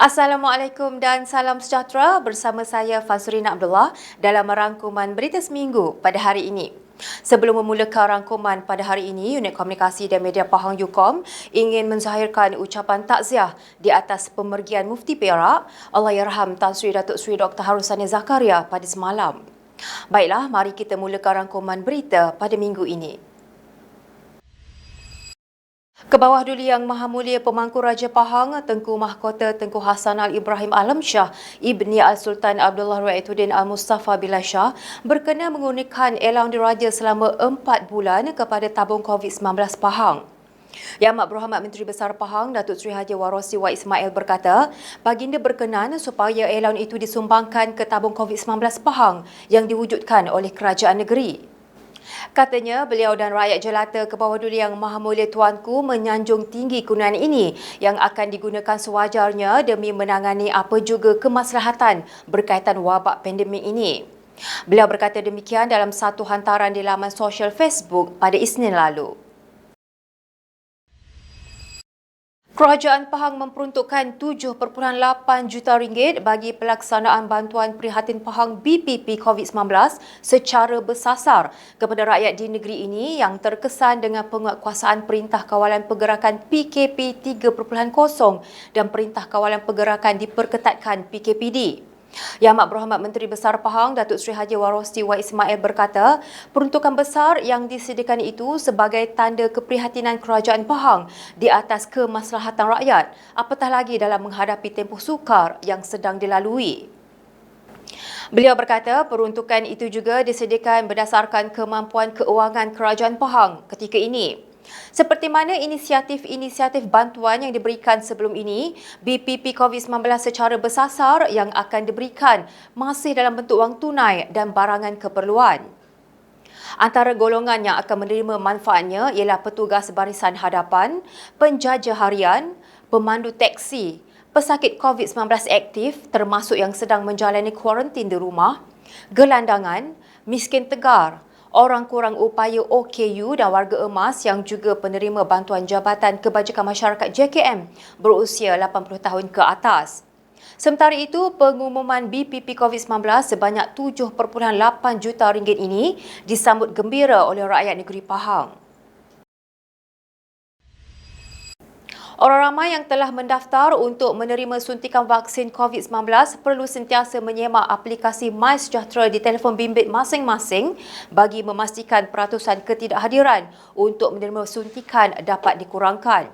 Assalamualaikum dan salam sejahtera, bersama saya Fazrina Abdullah dalam rangkuman berita seminggu pada hari ini. Sebelum memulakan rangkuman pada hari ini, Unit Komunikasi dan Media Pahang UKOM ingin menzahirkan ucapan takziah di atas pemergian Mufti Perak, Allahyarham Tan Sri Datuk Sri Dr. Harusani Zakaria pada semalam. Baiklah, mari kita mulakan rangkuman berita pada minggu ini. Ke bawah Duli Yang Maha Mulia Pemangku Raja Pahang, Tengku Mahkota Tengku Hassanal Ibrahim Alam Shah Ibni Al-Sultan Abdullah Ruwaituddin Al-Mustafa Billah Shah berkenan menggunakan Allowance Diraja selama 4 bulan kepada tabung COVID-19 Pahang. Yang Amat Berhormat Menteri Besar Pahang, Datuk Seri Haji Warosti Wak Ismail berkata, baginda berkenan supaya allowance itu disumbangkan ke tabung COVID-19 Pahang yang diwujudkan oleh kerajaan negeri. Katanya, beliau dan rakyat jelata ke bawah Duli Yang Maha Mulia Tuanku menyanjung tinggi kegunaan ini yang akan digunakan sewajarnya demi menangani apa juga kemaslahatan berkaitan wabak pandemik ini. Beliau berkata demikian dalam satu hantaran di laman sosial Facebook pada Isnin lalu. Kerajaan Pahang memperuntukkan 7.8 juta ringgit bagi pelaksanaan bantuan prihatin Pahang BPP COVID-19 secara bersasar kepada rakyat di negeri ini yang terkesan dengan penguatkuasaan Perintah Kawalan Pergerakan PKP 3.0 dan Perintah Kawalan Pergerakan Diperketatkan PKPD. Yang Amat Berhormat Menteri Besar Pahang, Datuk Seri Haji Warosti Wak Ismail berkata, peruntukan besar yang disediakan itu sebagai tanda keprihatinan kerajaan Pahang di atas kemaslahatan rakyat, apatah lagi dalam menghadapi tempoh sukar yang sedang dilalui. Beliau berkata peruntukan itu juga disediakan berdasarkan kemampuan keuangan kerajaan Pahang ketika ini. Seperti mana inisiatif-inisiatif bantuan yang diberikan sebelum ini, BPP COVID-19 secara bersasar yang akan diberikan masih dalam bentuk wang tunai dan barangan keperluan. Antara golongan yang akan menerima manfaatnya ialah petugas barisan hadapan, penjaja harian, pemandu teksi, pesakit COVID-19 aktif termasuk yang sedang menjalani kuarantin di rumah, gelandangan, miskin tegar, orang kurang upaya OKU dan warga emas yang juga penerima bantuan Jabatan Kebajikan Masyarakat JKM berusia 80 tahun ke atas. Sementara itu, pengumuman BPP COVID-19 sebanyak 7.8 juta ringgit ini disambut gembira oleh rakyat negeri Pahang. Orang ramai yang telah mendaftar untuk menerima suntikan vaksin COVID-19 perlu sentiasa menyemak aplikasi MySejahtera di telefon bimbit masing-masing bagi memastikan peratusan ketidakhadiran untuk menerima suntikan dapat dikurangkan.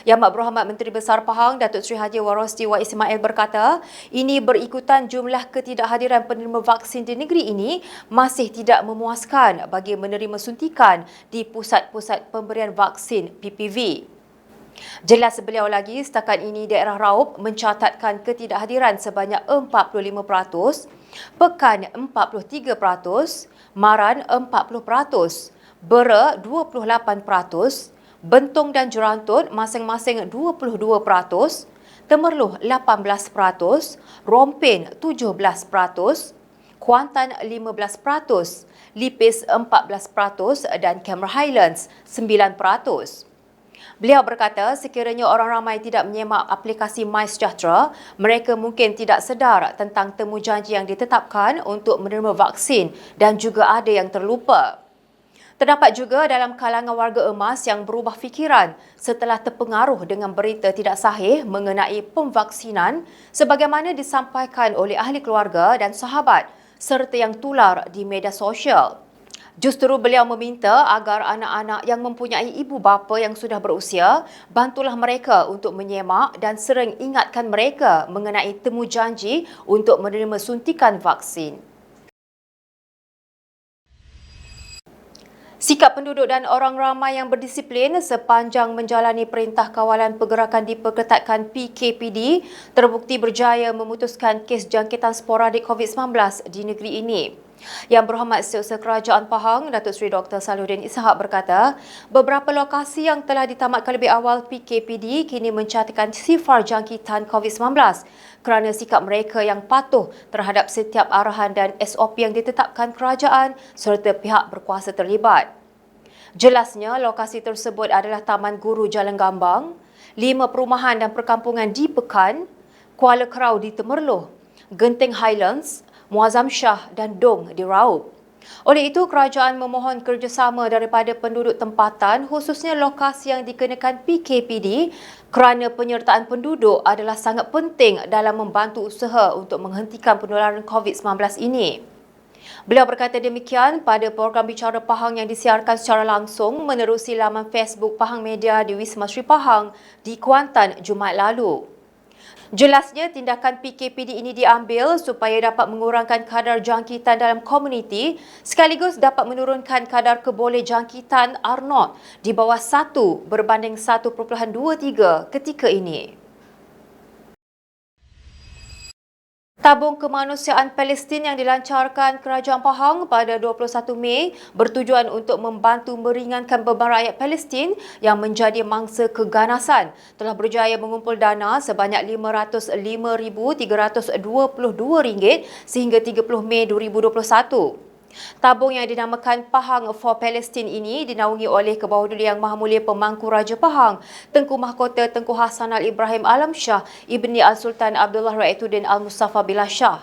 Yang Amat Berhormat Menteri Besar Pahang, Datuk Seri Haji Warosti Wak Ismail berkata, ini berikutan jumlah ketidakhadiran penerima vaksin di negeri ini masih tidak memuaskan bagi menerima suntikan di pusat-pusat pemberian vaksin PPV. Jelas beliau lagi, setakat ini daerah Raub mencatatkan ketidakhadiran sebanyak 45%, Pekan 43%, Maran 40%, Bera 28%, Bentong dan Jerantut masing-masing 22%, Temerloh 18%, Rompin 17%, Kuantan 15%, Lipis 14% dan Cameron Highlands 9%. Beliau berkata sekiranya orang ramai tidak menyemak aplikasi MySejahtera, mereka mungkin tidak sedar tentang temu janji yang ditetapkan untuk menerima vaksin dan juga ada yang terlupa. Terdapat juga dalam kalangan warga emas yang berubah fikiran setelah terpengaruh dengan berita tidak sahih mengenai pemvaksinan sebagaimana disampaikan oleh ahli keluarga dan sahabat serta yang tular di media sosial. Justru beliau meminta agar anak-anak yang mempunyai ibu bapa yang sudah berusia, bantulah mereka untuk menyemak dan sering ingatkan mereka mengenai temu janji untuk menerima suntikan vaksin. Sikap penduduk dan orang ramai yang berdisiplin sepanjang menjalani Perintah Kawalan Pergerakan Diperketatkan PKPD terbukti berjaya memutuskan kes jangkitan sporadik COVID-19 di negeri ini. Yang Berhormat Setiausaha Kerajaan Pahang, Datuk Seri Dr. Salihuddin Ishak berkata, beberapa lokasi yang telah ditamatkan lebih awal PKPD kini mencatatkan sifar jangkitan COVID-19 kerana sikap mereka yang patuh terhadap setiap arahan dan SOP yang ditetapkan kerajaan serta pihak berkuasa terlibat. Jelasnya, lokasi tersebut adalah Taman Guru Jalan Gambang, 5 perumahan dan perkampungan di Pekan, Kuala Kerau di Temerloh, Genting Highlands, Muazzam Shah dan Dong diraup. Oleh itu, kerajaan memohon kerjasama daripada penduduk tempatan khususnya lokasi yang dikenakan PKPD kerana penyertaan penduduk adalah sangat penting dalam membantu usaha untuk menghentikan penularan COVID-19 ini. Beliau berkata demikian pada program Bicara Pahang yang disiarkan secara langsung menerusi laman Facebook Pahang Media di Wisma Sri Pahang di Kuantan Jumaat lalu. Jelasnya, tindakan PKPD ini diambil supaya dapat mengurangkan kadar jangkitan dalam komuniti sekaligus dapat menurunkan kadar kebolehjangkitan R0 di bawah 1 berbanding 1.23 ketika ini. Tabung kemanusiaan Palestin yang dilancarkan Kerajaan Pahang pada 21 Mei bertujuan untuk membantu meringankan beban rakyat Palestin yang menjadi mangsa keganasan telah berjaya mengumpul dana sebanyak RM505,322 sehingga 30 Mei 2021. Tabung yang dinamakan Pahang for Palestine ini dinaungi oleh Kebawahuduli Yang Maha Mulia Pemangku Raja Pahang, Tengku Mahkota Tengku Hassanal Ibrahim Alam Shah Ibni Al-Sultan Abdullah Raituddin Al-Mustafa Billah Shah.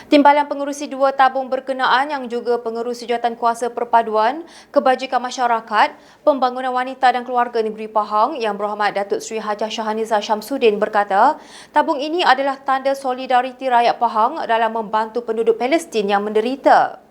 Timbalan pengerusi dua tabung berkenaan yang juga pengerusi Jawatankuasa Perpaduan, Kebajikan Masyarakat, Pembangunan Wanita dan Keluarga Negeri Pahang Yang Berhormat Datuk Seri Hajah Shahaniza Syamsuddin berkata, tabung ini adalah tanda solidariti rakyat Pahang dalam membantu penduduk Palestin yang menderita.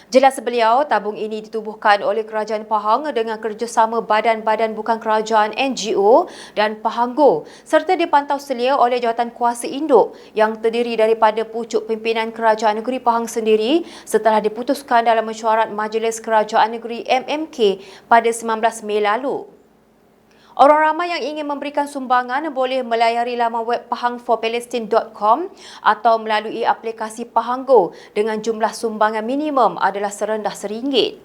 Jelas beliau, tabung ini ditubuhkan oleh Kerajaan Pahang dengan kerjasama badan-badan bukan kerajaan NGO dan Pahanggo serta dipantau selia oleh Jawatankuasa Induk yang terdiri daripada pucuk pimpinan Kerajaan Negeri Pahang sendiri setelah diputuskan dalam mesyuarat Majlis Kerajaan Negeri MMK pada 19 Mei lalu. Orang ramai yang ingin memberikan sumbangan boleh melayari laman web pahangforpalestine.com atau melalui aplikasi Pahanggo dengan jumlah sumbangan minimum adalah serendah RM1.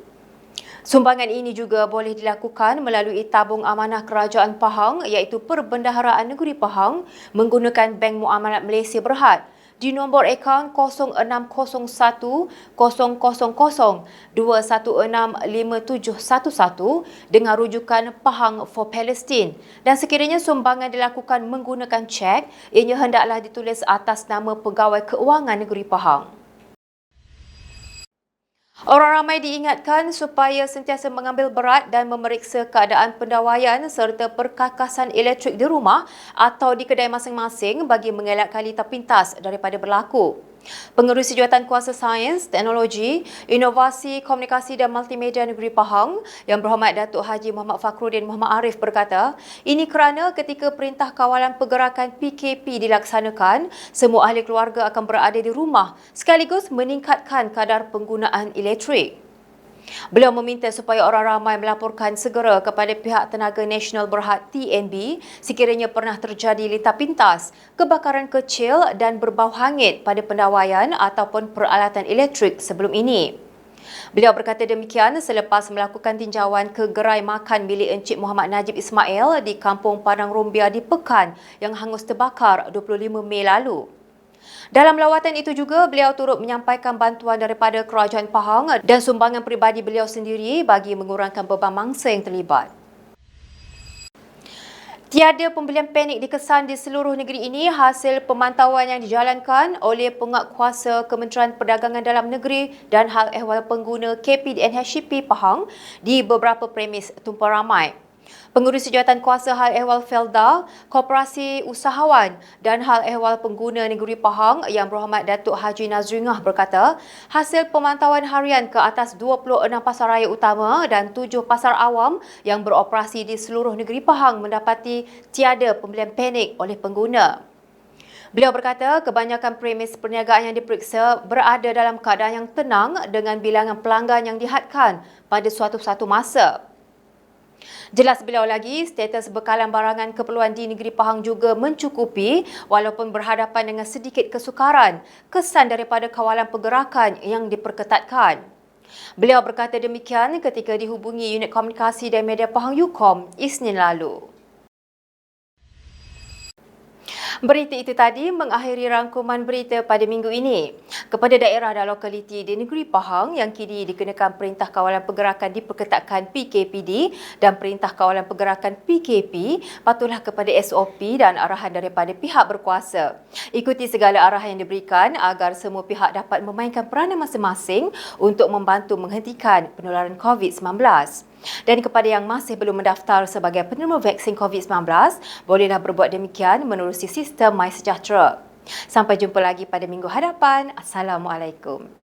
Sumbangan ini juga boleh dilakukan melalui tabung amanah Kerajaan Pahang iaitu Perbendaharaan Negeri Pahang menggunakan Bank Muamalat Malaysia Berhad di nombor akaun 060100216571 dengan rujukan Pahang for Palestine dan sekiranya sumbangan dilakukan menggunakan cek, ianya hendaklah ditulis atas nama Pegawai Keuangan Negeri Pahang. Orang ramai diingatkan supaya sentiasa mengambil berat dan memeriksa keadaan pendawaian serta perkakasan elektrik di rumah atau di kedai masing-masing bagi mengelakkan litar pintas daripada berlaku. Pengerusi Jawatankuasa Sains, Teknologi, Inovasi, Komunikasi dan Multimedia Negeri Pahang Yang Berhormat Datuk Haji Muhammad Fakhruddin Muhammad Arif berkata, ini kerana ketika Perintah Kawalan Pergerakan PKP dilaksanakan, semua ahli keluarga akan berada di rumah sekaligus meningkatkan kadar penggunaan elektrik. Beliau meminta supaya orang ramai melaporkan segera kepada pihak Tenaga Nasional Berhad TNB sekiranya pernah terjadi litar pintas, kebakaran kecil dan berbau hangit pada pendawaian ataupun peralatan elektrik sebelum ini. Beliau berkata demikian selepas melakukan tinjauan ke gerai makan milik Encik Muhammad Najib Ismail di Kampung Padang Rumbia di Pekan yang hangus terbakar 25 Mei lalu. Dalam lawatan itu juga, beliau turut menyampaikan bantuan daripada Kerajaan Pahang dan sumbangan peribadi beliau sendiri bagi mengurangkan beban mangsa yang terlibat. Tiada pembelian panik dikesan di seluruh negeri ini hasil pemantauan yang dijalankan oleh Penguatkuasa Kementerian Perdagangan Dalam Negeri dan Hal Ehwal Pengguna KPDNHCP Pahang di beberapa premis tumpah ramai. Pengurusi Jawatankuasa Hal Ehwal Felda, Koperasi Usahawan dan Hal Ehwal Pengguna Negeri Pahang Yang Berhormat Datuk Haji Nazringah berkata, hasil pemantauan harian ke atas 26 pasar raya utama dan 7 pasar awam yang beroperasi di seluruh negeri Pahang mendapati tiada pembelian panik oleh pengguna. Beliau berkata kebanyakan premis perniagaan yang diperiksa berada dalam keadaan yang tenang dengan bilangan pelanggan yang dihadkan pada suatu-satu masa. Jelas beliau lagi, status bekalan barangan keperluan di negeri Pahang juga mencukupi walaupun berhadapan dengan sedikit kesukaran, kesan daripada kawalan pergerakan yang diperketatkan. Beliau berkata demikian ketika dihubungi Unit Komunikasi dan Media Pahang UKOM Isnin lalu. Berita itu tadi mengakhiri rangkuman berita pada minggu ini. Kepada daerah dan lokaliti di negeri Pahang yang kini dikenakan Perintah Kawalan Pergerakan Diperketatkan PKPD dan Perintah Kawalan Pergerakan PKP, patuhlah kepada SOP dan arahan daripada pihak berkuasa. Ikuti segala arahan yang diberikan agar semua pihak dapat memainkan peranan masing-masing untuk membantu menghentikan penularan COVID-19. Dan kepada yang masih belum mendaftar sebagai penerima vaksin COVID-19, bolehlah berbuat demikian menerusi sistem MySejahtera. Sampai jumpa lagi pada minggu hadapan. Assalamualaikum.